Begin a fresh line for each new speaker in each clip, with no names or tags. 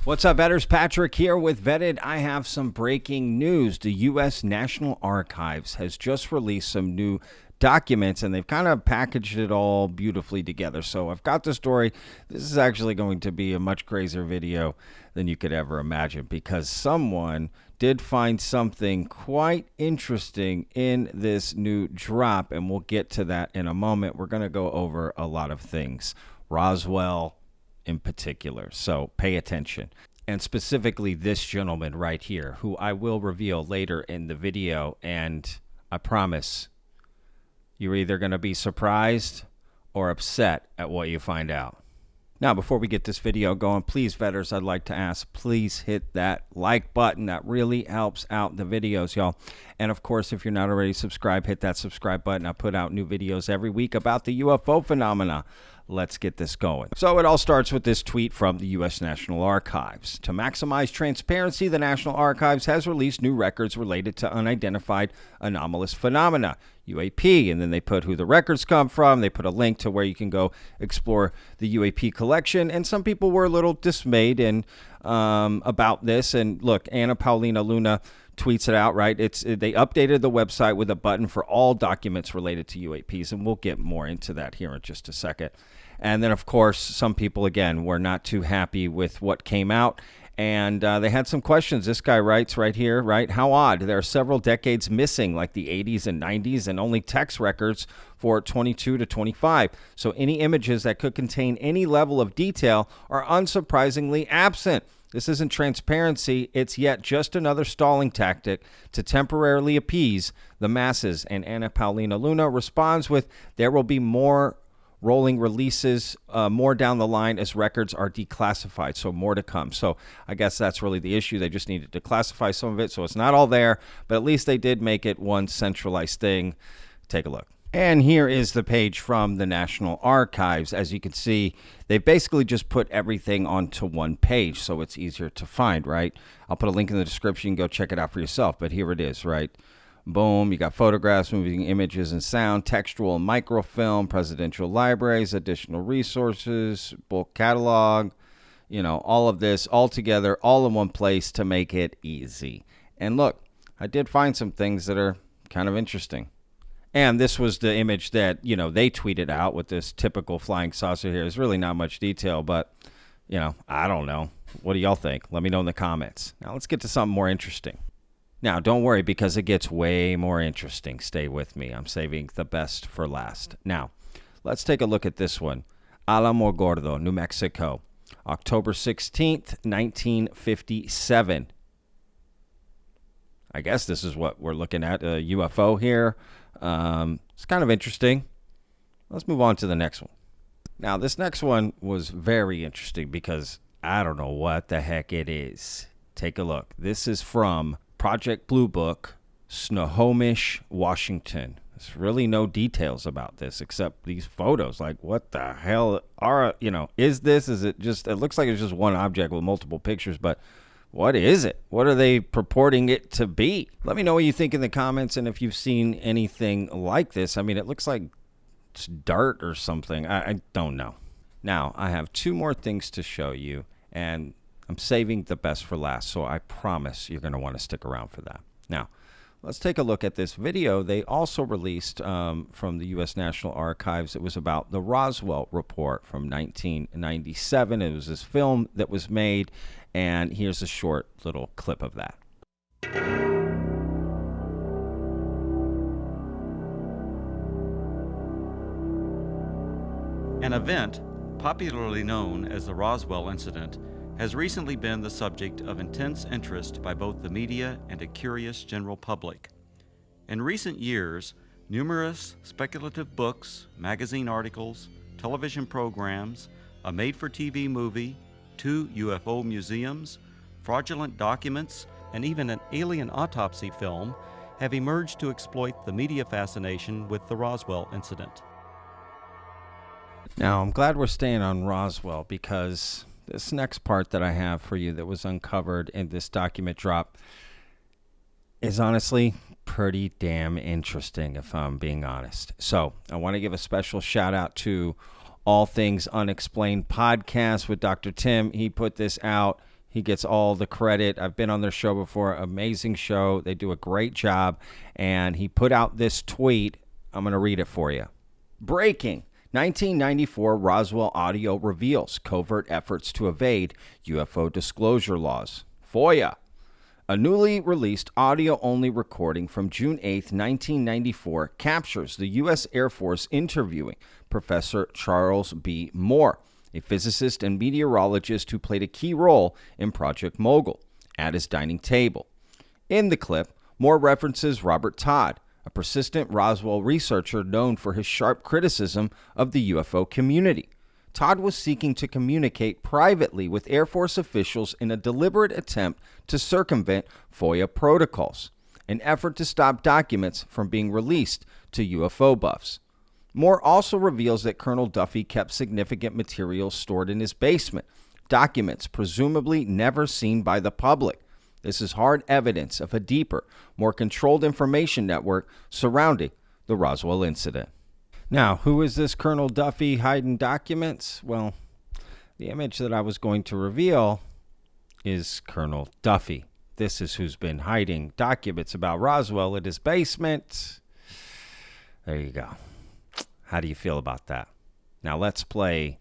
What's up, Vetters? Patrick here with Vetted. I have some breaking news. The U.S. National Archives has just released some new documents, and they've kind of packaged it all beautifully together. So I've got the story. This is actually going to be a much crazier video than you could ever imagine, because someone did find something quite interesting in this new drop, and we'll get to that in a moment. We're going to go over a lot of things. Roswell in particular, so pay attention. And specifically this gentleman right here, who I will reveal later in the video, and I promise you're either going to be surprised or upset at what you find out. Now, before we get this video going, please, Vetters, I'd like to ask, please hit that like button. That really helps out the videos, y'all. And of course, if you're not already subscribed, hit that subscribe button. I put out new videos every week about the UFO phenomena. Let's get this going. So it all starts with this tweet from the U.S. National Archives. To maximize transparency, the National Archives has released new records related to unidentified anomalous phenomena, UAP, and then they put who the records come from. They put a link to where you can go explore the UAP collection, and some people were a little dismayed about this. And look, Anna Paulina Luna tweets it out, right? They updated the website with a button for all documents related to UAPs, and we'll get more into that here in just a second. And then, of course, some people, again, were not too happy with what came out, and they had some questions. This guy writes right here, right? How odd. There are several decades missing, like the 80s and 90s, and only text records for 22 to 25. So any images that could contain any level of detail are unsurprisingly absent. This isn't transparency. It's yet just another stalling tactic to temporarily appease the masses. And Anna Paulina Luna responds with, there will be more rolling releases more down the line as records are declassified. So more to come. So I guess that's really the issue. They just needed to classify some of it. So it's not all there, but at least they did make it one centralized thing. Take a look. And here is the page from the National Archives. As you can see, they basically just put everything onto one page, so it's easier to find, right? I'll put a link in the description. Go check it out for yourself, but here it is, right? Boom, you got photographs, moving images and sound, textual and microfilm, presidential libraries, additional resources, bulk catalog, you know, all of this all together, all in one place to make it easy. And look, I did find some things that are kind of interesting. And this was the image that, you know, they tweeted out with this typical flying saucer here. There's really not much detail, but, you know, I don't know. What do y'all think? Let me know in the comments. Now let's get to something more interesting. Now, don't worry, because it gets way more interesting. Stay with me. I'm saving the best for last. Now, let's take a look at this one. Alamogordo, New Mexico, October 16th, 1957. I guess this is what we're looking at, a UFO here. It's kind of interesting. Let's move on to the next one. Now, this next one was very interesting because I don't know what the heck it is. Take a look. This is from Project Blue Book, Snohomish, Washington. There's really no details about this except these photos. Like, what the hell is this? Is it just, it looks like it's just one object with multiple pictures, but what is it? What are they purporting it to be? Let me know what you think in the comments, and if you've seen anything like this. I mean, it looks like it's dirt or something. I don't know. Now, I have two more things to show you, and I'm saving the best for last, so I promise you're going to want to stick around for that. Now, let's take a look at this video. They also released from the U.S. National Archives. It was about the Roswell report from 1997. It was this film that was made, and here's a short little clip of that.
An event, popularly known as the Roswell Incident, has recently been the subject of intense interest by both the media and a curious general public. In recent years, numerous speculative books, magazine articles, television programs, a made-for-TV movie, 2 UFO museums, fraudulent documents, and even an alien autopsy film have emerged to exploit the media fascination with the Roswell incident.
Now, I'm glad we're staying on Roswell, because this next part that I have for you that was uncovered in this document drop is honestly pretty damn interesting, if I'm being honest. So I want to give a special shout out to All Things Unexplained podcast with Dr. Tim. He put this out. He gets all the credit. I've been on their show before. Amazing show. They do a great job. And he put out this tweet. I'm going to read it for you. Breaking. 1994 Roswell audio reveals covert efforts to evade UFO disclosure laws. FOIA. A newly released audio-only recording from June 8, 1994 captures the U.S. Air Force interviewing Professor Charles B. Moore, a physicist and meteorologist who played a key role in Project Mogul, at his dining table. In the clip, Moore references Robert Todd, a persistent Roswell researcher known for his sharp criticism of the UFO community. Todd was seeking to communicate privately with Air Force officials in a deliberate attempt to circumvent FOIA protocols, an effort to stop documents from being released to UFO buffs. Moore also reveals that Colonel Duffy kept significant materials stored in his basement, documents presumably never seen by the public. This is hard evidence of a deeper, more controlled information network surrounding the Roswell incident. Now, who is this Colonel Duffy hiding documents? Well, the image that I was going to reveal is Colonel Duffy. This is who's been hiding documents about Roswell in his basement. There you go. How do you feel about that? Now let's play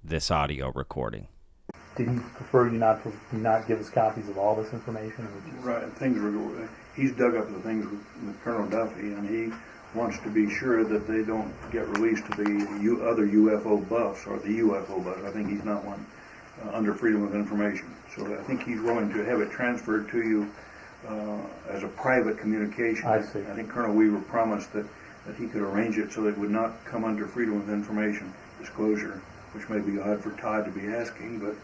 this audio recording.
Did he prefer you not give us copies of all this information?
Right, he's dug up the things with Colonel Duffy, and he wants to be sure that they don't get released to the other UFO buffs or the UFO buffs. I think he's not one under freedom of information. So I think he's willing to have it transferred to you as a private communication.
I see.
I think Colonel Weaver promised that he could arrange it so that it would not come under freedom of information disclosure, which may be odd for Todd to be asking, but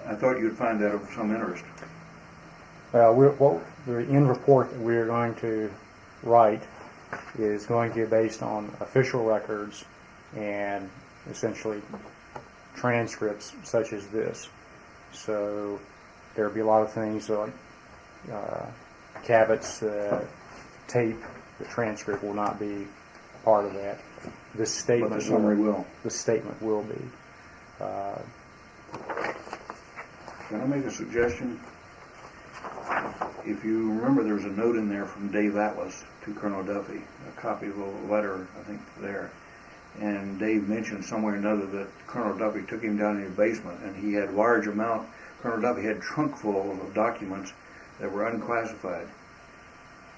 I thought you'd find that of some interest.
Well, the end report that we're going to write is going to be based on official records and essentially transcripts such as this. So there'll be a lot of things like Cabot's tape. The transcript will not be part of that. This statement,
but the summary will.
The statement will be.
Can I make a suggestion? If you remember, there was a note in there from Dave Atlas to Colonel Duffy, a copy of a letter, I think, there. And Dave mentioned somewhere or another that Colonel Duffy took him down in his basement, and he had large amount. Colonel Duffy had trunk full of documents that were unclassified.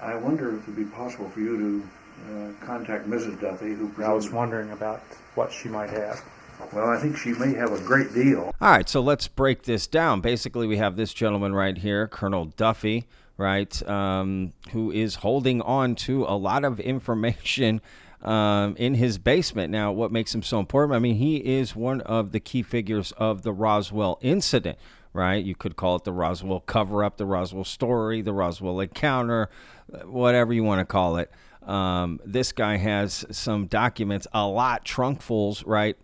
I wonder if it would be possible for you to contact Mrs. Duffy, who
I was wondering about what she might have.
Well, I think she may have a great deal.
All right, so let's break this down. Basically, we have this gentleman right here, Colonel Duffy, right, who is holding on to a lot of information in his basement. Now, what makes him so important? I mean, he is one of the key figures of the Roswell incident, right? You could call it the Roswell cover-up, the Roswell story, the Roswell encounter, whatever you want to call it. This guy has some documents, a lot, trunkfuls, right,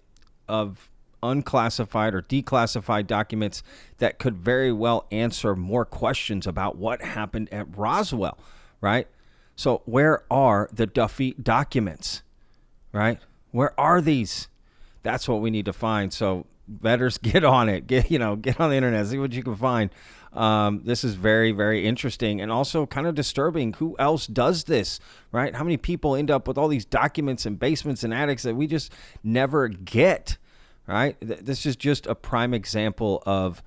of unclassified or declassified documents that could very well answer more questions about what happened at Roswell, right? So where are the Duffy documents, right? Where are these? That's what we need to find. So betters get on it. Get on the internet, see what you can find. This is very, very interesting and also kind of disturbing. Who else does this, right? How many people end up with all these documents in basements and attics that we just never get, right? This is just a prime example of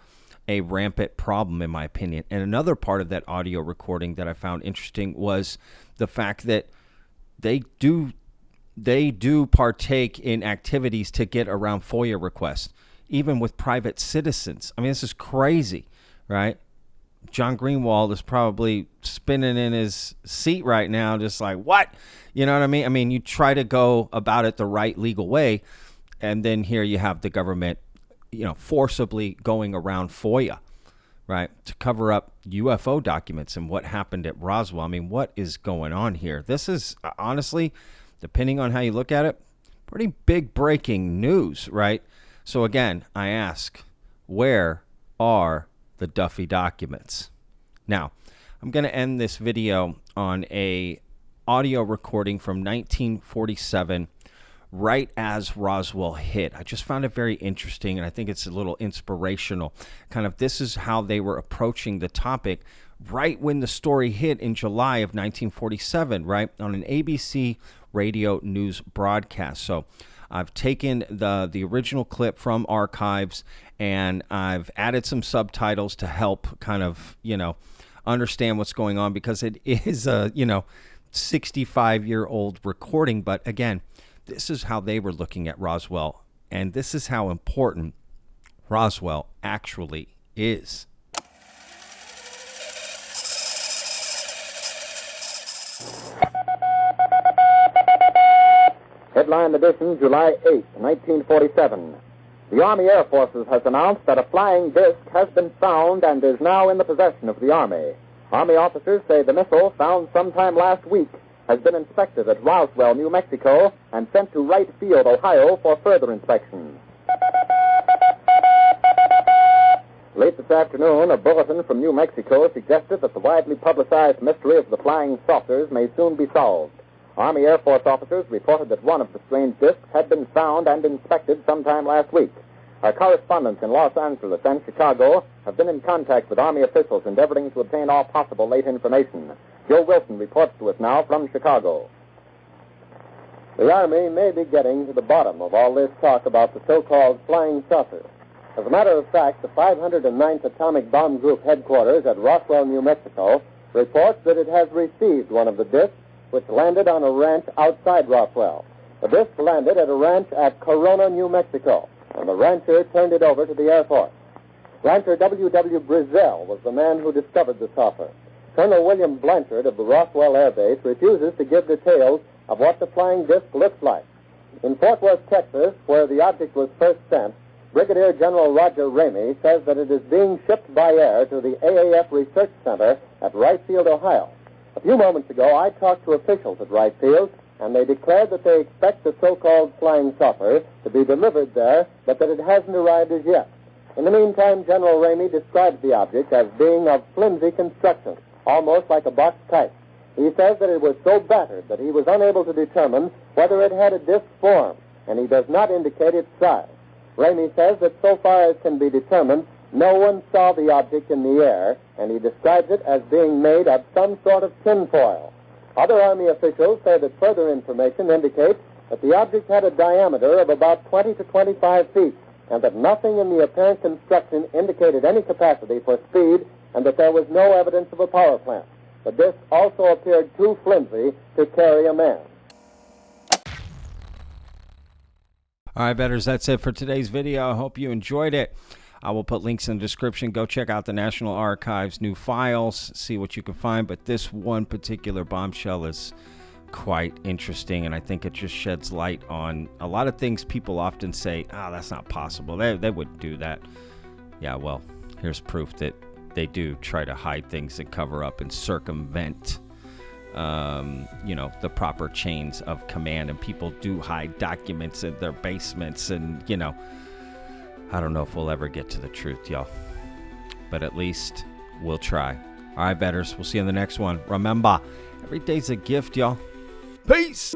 a rampant problem, in my opinion. And another part of that audio recording that I found interesting was the fact that they do partake in activities to get around FOIA requests, even with private citizens. I mean, this is crazy, right? John Greenwald is probably spinning in his seat right now, just like, what? You know what I mean? I mean, you try to go about it the right legal way, and then here you have the government, forcibly going around FOIA, right, to cover up UFO documents and what happened at Roswell. I mean, what is going on here? This is, honestly, depending on how you look at it, pretty big breaking news, right? So again, I ask, where are the Duffy documents? Now, I'm going to end this video on a audio recording from 1947. right as Roswell hit. I just found it very interesting, and I think it's a little inspirational. Kind of this is how they were approaching the topic right when the story hit in July of 1947, right, on an ABC radio news broadcast. So I've taken the original clip from archives, and I've added some subtitles to help kind of, understand what's going on, because it is a, 65-year-old recording. But again, this is how they were looking at Roswell, and this is how important Roswell actually is.
Headline edition, July 8, 1947. The Army Air Forces has announced that a flying disc has been found and is now in the possession of the Army. Army officers say the missile, found sometime last week, has been inspected at Roswell, New Mexico, and sent to Wright Field, Ohio, for further inspection. Late this afternoon, a bulletin from New Mexico suggested that the widely publicized mystery of the flying saucers may soon be solved. Army Air Force officers reported that one of the strange discs had been found and inspected sometime last week. Our correspondents in Los Angeles and Chicago have been in contact with Army officials endeavoring to obtain all possible late information. Joe Wilson reports to us now from Chicago.
The Army may be getting to the bottom of all this talk about the so-called flying saucer. As a matter of fact, the 509th Atomic Bomb Group headquarters at Roswell, New Mexico, reports that it has received one of the discs which landed on a ranch outside Roswell. The disc landed at a ranch at Corona, New Mexico, and the rancher turned it over to the Air Force. Rancher W.W. Brizell was the man who discovered the saucer. Colonel William Blanchard of the Roswell Air Base refuses to give details of what the flying disc looks like. In Fort Worth, Texas, where the object was first sent, Brigadier General Roger Ramey says that it is being shipped by air to the AAF Research Center at Wright Field, Ohio. A few moments ago, I talked to officials at Wright Field, and they declared that they expect the so-called flying saucer to be delivered there, but that it hasn't arrived as yet. In the meantime, General Ramey describes the object as being of flimsy construction, almost like a box kite. He says that it was so battered that he was unable to determine whether it had a disc form, and he does not indicate its size. Ramey says that so far as can be determined, no one saw the object in the air, and he describes it as being made of some sort of tinfoil. Other Army officials say that further information indicates that the object had a diameter of about 20 to 25 feet, and that nothing in the apparent construction indicated any capacity for speed, and that there was no evidence of a power plant. The disc also appeared too flimsy to carry a man.
All right, betters, that's it for today's video. I hope you enjoyed it. I will put links in the description. Go check out the National Archives new files, see what you can find. But this one particular bombshell is quite interesting, and I think it just sheds light on a lot of things people often say, that's not possible. They wouldn't do that. Yeah, well, here's proof that they do try to hide things and cover up and circumvent the proper chains of command, and people do hide documents in their basements, and I don't know if we'll ever get to the truth, y'all, but at least we'll try. All right, betters, we'll see you in the next one. Remember, every day's a gift, y'all. Peace.